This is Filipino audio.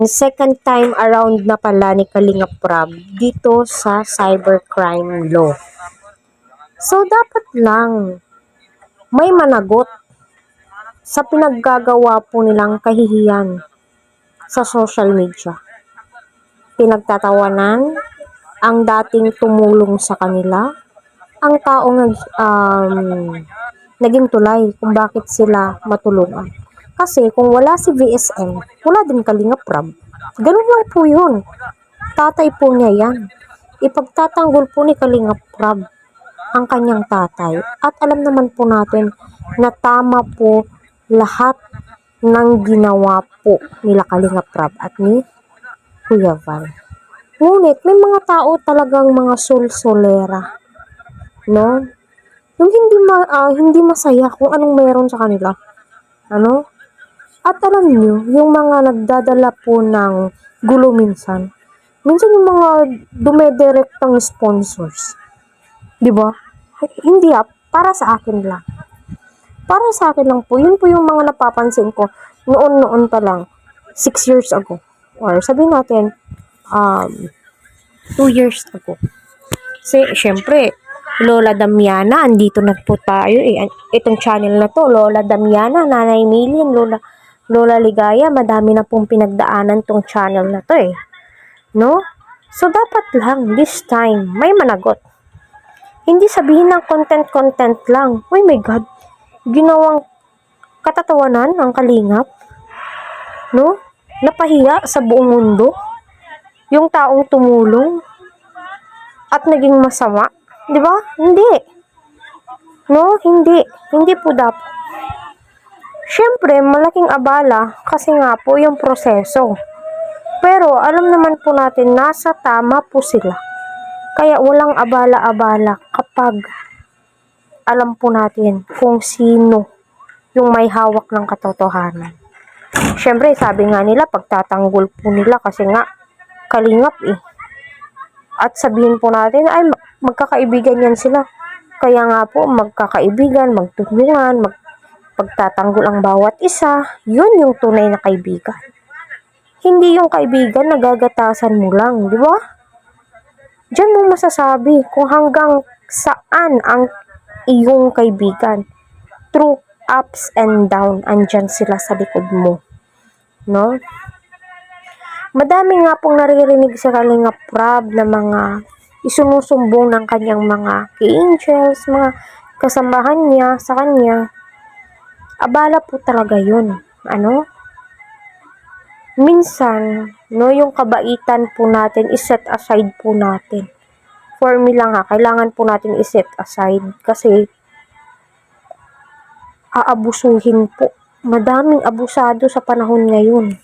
Second time around na pala ni Kalinga Prab dito sa cybercrime law. So, dapat lang may managot sa pinaggagawa po nilang kahihiyan sa social media. Pinagtatawanan ang dating tumulong sa kanila, ang taong naging tulay kung bakit sila matulungan. Kasi kung wala si VSM, wala din Kalinga Prab. Ganun lang po yun. Tatay po niya yan. Ipagtatanggol po ni Kalinga Prab ang kanyang tatay. At alam naman po natin na tama po lahat ng ginawa po nila Kalinga Prab at ni Kuya Val. Ngunit may mga tao talagang mga sulsolera, no? Yung hindi masaya kung anong meron sa kanila. Ano? At alam niyo, yung mga nagdadala po ng gulo minsan yung mga dumedirektang sponsors. 'Di ba? Hindi para sa akin lang. Para sa akin lang po, yun po yung mga napapansin ko noon pa lang, 6 years ago. Or sabihin natin, 2 years ago. Kasi, syempre, Lola Damiana, andito na po tayo eh. Itong channel na to, Lola Damiana, Nanay Million, Lola Ligaya, madami na pong pinagdaanan tong channel na to eh. No? So, dapat lang, this time, may managot. Hindi sabihin ng content lang. Oh my God, ginawang katatawanan ng kalingap. No? Napahiya sa buong mundo. Yung taong tumulong at naging masama. Di ba? Hindi. No? Hindi po dapat. Siyempre, malaking abala kasi nga po yung proseso. Pero, alam naman po natin, nasa tama po sila. Kaya, walang abala-abala kapag alam po natin kung sino yung may hawak ng katotohanan. Siyempre, sabi nga nila, pagtatanggol po nila kasi nga, kalingap eh. At sabihin po natin, ay, magkakaibigan yan sila. Kaya nga po, magkakaibigan, magtulungan, pagtatanggol ang bawat isa, yun yung tunay na kaibigan. Hindi yung kaibigan na gagatasan mo lang, di ba? Diyan mo masasabi kung hanggang saan ang iyong kaibigan. Through ups and down, andyan sila sa likod mo. No? Madami nga pong naririnig sa Kalinga Prab na mga isunusumbong ng kanyang mga angels, mga kasamahan niya sa kanya. Abala po talaga yun. Ano? Minsan, no, yung kabaitan po natin, iset aside po natin. For me lang kailangan po natin iset aside kasi aabusuhin po. Madaming abusado sa panahon ngayon.